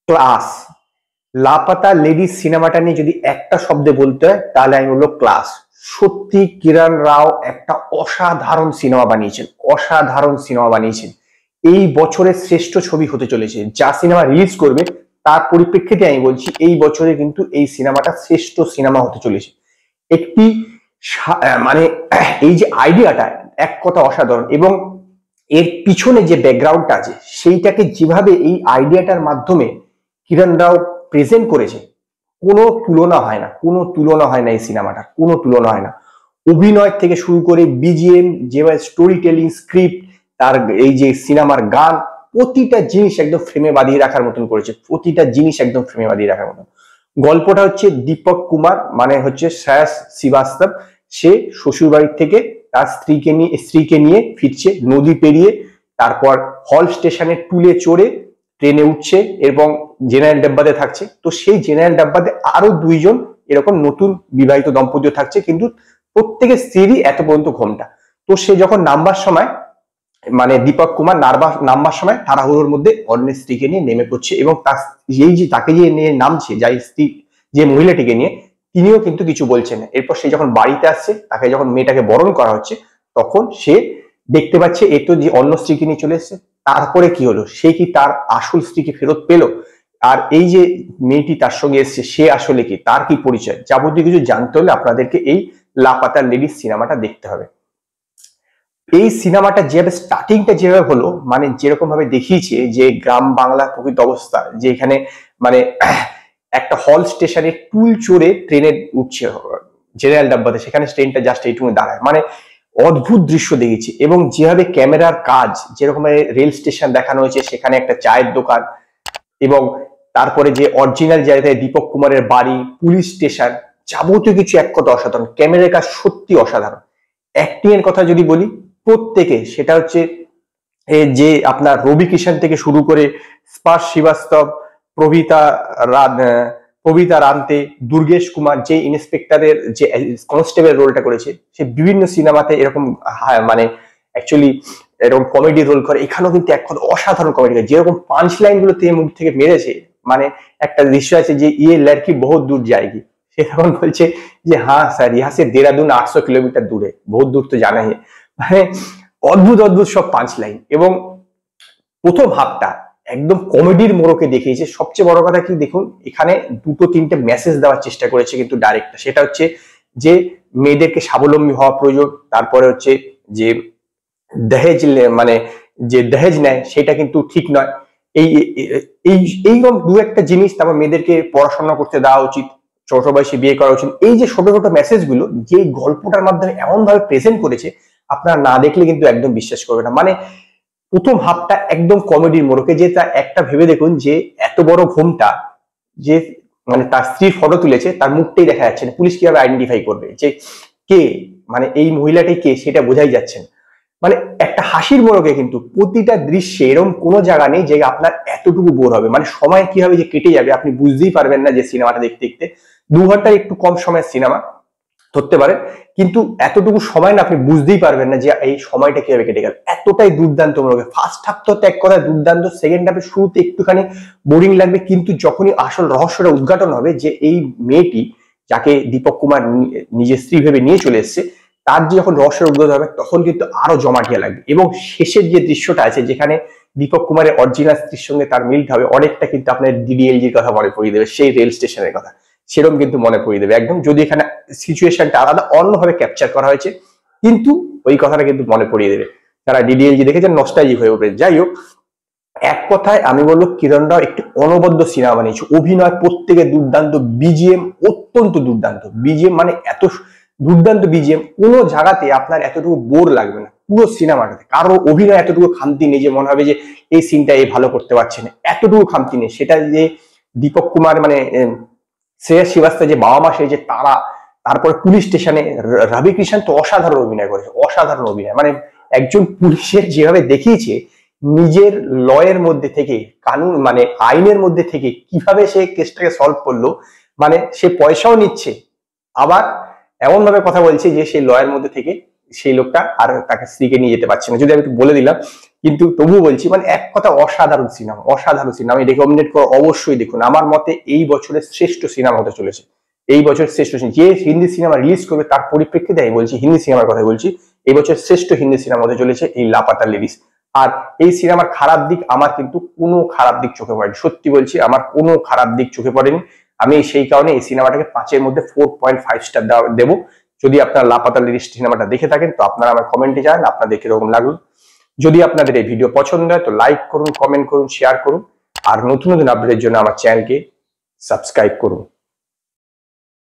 Class. Laapataa ladies সিনেমাটা নিয়ে যদি একটা শব্দে বলতে হয় তাহলে আমি বলবো ক্লাস। সত্যি কিরণ রাও একটা অসাধারণ সিনেমা বানিয়েছেন, অসাধারণ সিনেমা বানিয়েছেন। এই বছরের শ্রেষ্ঠ ছবি হতে চলেছে। যা সিনেমা রিলিজ করবে তার পরিপ্রেক্ষিতে আমি বলছি এই বছরে কিন্তু এই সিনেমাটা শ্রেষ্ঠ সিনেমা হতে চলেছে। একটি মানে এই যে আইডিয়াটা এক কথা অসাধারণ, এবং এর পিছনে যে ব্যাকগ্রাউন্ডটা আছে সেইটাকে যেভাবে এই আইডিয়াটার মাধ্যমে কিরণ রাও প্রেজেন্ট করেছে, কোনো তুলনা হয় না, কোনো তুলনা হয় না। এই সিনেমাটার কোনো তুলনা হয় না। অভিনয় থেকে শুরু করে বিজিএম, যেভাবে স্টোরি টেলিং, স্ক্রিপ্ট, তার এই যে সিনেমার গান, প্রতিটা জিনিস একদম ফ্রেমে বাঁধিয়ে রাখার মতন করেছে, প্রতিটা জিনিস একদম ফ্রেমে বাঁধিয়ে রাখার মতন। গল্পটা হচ্ছে দীপক কুমার মানে হচ্ছে শ্রেয়স শ্রীবাস্তব, সে শ্বশুর বাড়ির থেকে তার স্ত্রীকে নিয়ে ফিরছে নদী পেরিয়ে, তারপর হল স্টেশনে টুলে চড়ে ট্রেনে উঠছে এবং জেনারেল ডাব্বাতে থাকছে। তো সেই জেনারেল ডাব্বাতে আরো দুইজন এরকম নতুন বিবাহিত দম্পতিও থাকছে, কিন্তু প্রত্যেকের স্ত্রীরই এত পর্যন্ত ঘোমটা। তো সে যখন নামবার সময়, মানে দীপক কুমার নামবার সময় তাড়াহুড়োর মধ্যে অন্যের স্ত্রীকে নিয়ে নেমে পড়ছে, এবং তার এই যে তাকে যে নিয়ে নামছে, যাই স্ত্রী, যে মহিলাটিকে নিয়ে, তিনিও কিন্তু কিছু বলছেন না। এরপর সে যখন বাড়িতে আসছে, তাকে যখন মেয়েটাকে বরণ করা হচ্ছে, তখন সে দেখতে পাচ্ছে এ তো যে অন্য স্ত্রীকে নিয়ে চলে এসছে। তারপরে কি হলো, সে কি তার আসল স্ত্রীকে ফেরত পেল? আর এই যে মেয়েটি তার সঙ্গে এসছে, সে আসলে কি, তার কি পরিচয়, যাবতীয় কিছু জানতে হলে আপনাদেরকে এই লাপাতা লেডিস সিনেমাটা দেখতে হবে। এই সিনেমাটা যেভাবে স্টার্টিংটা যেভাবে হলো, মানে যেরকম ভাবে দেখিয়েছে যে গ্রাম বাংলা প্রকৃত অবস্থা, যে এখানে মানে একটা হল স্টেশনে টুল চড়ে ট্রেনে উঠছে জেনারেল ডাব্বাতে, সেখানে ট্রেনটা জাস্ট এইটুকু দাঁড়ায়, মানে অদ্ভুত দৃশ্য দেখেছি। এবং যেভাবে ক্যামেরার কাজ, যেরকম রেল স্টেশন দেখানো হয়েছে, সেখানে একটা চায়ের দোকান, এবং তারপরে যে অরিজিনাল জায়গায় দীপক কুমারের বাড়ি, পুলিশ স্টেশন, যাবতীয় কিছু এক কথা অসাধারণ। ক্যামেরার কাজ সত্যি অসাধারণ। অ্যাক্টিং এর কথা যদি বলি, প্রত্যেকে, সেটা হচ্ছে যে আপনার রবি কিষান থেকে শুরু করে স্পার্শ শ্রীবাস্তব, প্রভিতা প্রভিতা রান্তে, দুর্গেশ কুমার যে ইন্সপেক্টরের যে কনস্টেবল রোলটা করেছে, সে বিভিন্ন সিনেমাতে এরকম মানে অ্যাকচুয়ালি এরকম কমেডি রোল করে, এখানেও কিন্তু এক কথা অসাধারণ কমেডি করে। যেরকম পাঞ্চ লাইন গুলো মুখ থেকে মেরেছে, মানে একটা দৃশ্য আছে যে ইয়ে লড়কি বহুত দূর যায়গি, সে তখন বলছে যে হ্যাঁ স্যার ইহা সে দেরাদুন 800 কিলোমিটার দূরে, বহুত দূর তো জানা হে। মানে অদ্ভুত অদ্ভুত সব পাঁচ লাইন। এবং প্রথম হাফটা একদম কমেডির মোড়কে দেখিয়েছে। সবচেয়ে বড় কথা কি, দেখুন এখানে দুটো তিনটে মেসেজ দেওয়ার চেষ্টা করেছে কিন্তু ডাইরেক্টর, সেটা হচ্ছে যে মেয়েদেরকে স্বাবলম্বী হওয়া প্রয়োজন, তারপরে হচ্ছে যে দহেজ, মানে যে দহেজ নেয় সেটা কিন্তু ঠিক নয়, এই এই এইরকম দু একটা জিনিস। তারপর মেয়েদেরকে পড়াশোনা করতে দেওয়া উচিত, ছোট বয়সে বিয়ে করা উচিত। এই যে ছোট ছোট মেসেজ গুলো যে গল্পটার মাধ্যমে এমন ভাবে প্রেজেন্ট করেছে, আপনারা না দেখলে কিন্তু একদম বিশ্বাস করবে না। মানে প্রথম হাফটা একদম কমেডির মোড়কে, যে তা একটা ভেবে দেখুন যে এত বড় ঘুমটা, যে মানে তার স্ত্রীর ফটো তুলেছে, তার মুখটাই দেখা যাচ্ছে না, পুলিশ কিভাবে আইডেন্টিফাই করবে যে কে, মানে এই মহিলাটাই কে সেটা বোঝাই যাচ্ছে না। মানে একটা হাসির মোড়কে কিন্তু প্রতিটা দৃশ্যে এরকম কোনো জায়গা নেই যে আপনার এতটুকু বোর হবে, মানে সময় কিভাবে যে কেটে যাবে আপনি বুঝতেই পারবেন না। যে সিনেমাটা দেখতে দেখতে 2 ঘন্টার একটু কম সময়ের সিনেমা ধরতে পারেন, কিন্তু এতটুকু সময় না আপনি বুঝতেই পারবেন না যে এই সময়টা কিভাবে কেটে গেল। এতটাই দুর্দান্ত মনে। ফার্স্ট হাফ তো এক কথায় দুর্দান্ত, সেকেন্ড হাফে শুরুতে একটুখানি বোরিং লাগবে, কিন্তু যখনই আসল রহস্যটা উদ্ঘাটন হবে যে এই মেয়েটি যাকে দীপক কুমার নিজের স্ত্রী ভেবে নিয়ে চলে এসছে, তার যে যখন রহস্যের উদ্ঘাটন হবে তখন কিন্তু আরো জমাটিয়া লাগবে। এবং শেষের যে দৃশ্যটা আছে, যেখানে দীপক কুমারের অরিজিনাল স্ত্রীর সঙ্গে তার মিলটা হবে, অনেকটা কিন্তু আপনার ডিডিএলজির কথা মনে পড়িয়ে দেবে, সেই রেল স্টেশনের কথা সেরকম কিন্তু মনে পড়িয়ে দেবে একদম। যদি এখানে সিচুয়েশনটা আলাদা অন্যভাবে ক্যাপচার করা হয়েছে, কিন্তু ওই কথাটা কিন্তু মনে পড়িয়ে দেবে। যারা ডিডিএলজি দেখেছেন নস্টালজিক হয়ে উঠবে। যাই হোক, এক কথায় আমি বলবো কিরণ রাও একটি অনবদ্য সিনেমা বানিয়েছে। অভিনয় প্রত্যেকে দুর্দান্ত, বিজিএম অত্যন্ত দুর্দান্ত, বিজিএম মানে এত দুর্দান্ত বিজিএম, কোনো জায়গাতে আপনার এতটুকু বোর লাগবে না পুরো সিনেমাটাতে। কারো অভিনয় এতটুকু খামতি নেই যে মনে হবে যে এই সিনটা এই ভালো করতে পারছে না, এতটুকু খামতি নেই। সেটা যে দীপক কুমার মানে শ্রেয়া শ্রীবাস্তব যে বাবা মা, সেই যে তারা, তারপরে পুলিশ স্টেশনে রবি কিষান তো অসাধারণ অভিনয় করেছে, অসাধারণ অভিনয়। মানে একজন পুলিশের যেভাবে দেখিয়েছে, নিজের লয়ের মধ্যে থেকে, কানুন মানে আইনের মধ্যে থেকে কিভাবে সে কেসটাকে সলভ করলো। মানে সে পয়সাও নিচ্ছে, আবার এমন ভাবে কথা বলছে যে সেই লয়ের মধ্যে থেকে সেই লোকটা আর তাকে স্ত্রীকে নিয়ে যেতে পারছে না। যদি আমি একটু বলে দিলাম কিন্তু তবুও বলছি মানে এক কথা অসাধারণ সিনেমা, অসাধারণ সিনেমা। আমি রেকমেন্ডেড করো, অবশ্যই দেখুন। আমার মতে এই বছরের শ্রেষ্ঠ সিনেমা হতে চলেছে, এই বছরের শ্রেষ্ঠ যে হিন্দি সিনেমা রিলিজ করবে তার পরিপ্রেক্ষিতে আমি বলছি, হিন্দি সিনেমার কথা বলছি, এই বছর শ্রেষ্ঠ হিন্দি সিনেমা হতে চলেছে এই লাপাতা লেডিস। আর এই সিনেমার খারাপ দিক আমার কিন্তু কোনো খারাপ দিক চোখে পড়েনি, সত্যি বলছি আমার কোনো খারাপ দিক চোখে পড়েনি। আমি সেই কারণে এই সিনেমাটাকে 5-এর মধ্যে 4.5 স্টার দেবো। যদি আপনারা লাপাতা লেডিস সিনেমাটা দেখে থাকেন তো আপনারা আমার কমেন্টে জানান আপনাদের কিরকম লাগলো। যদি আপনাদের এই ভিডিও পছন্দ হয় তো লাইক করুন, কমেন্ট করুন, শেয়ার করুন। আর নতুন নতুন আপডেটের জন্য আমার চ্যানেলকে সাবস্ক্রাইব করুন।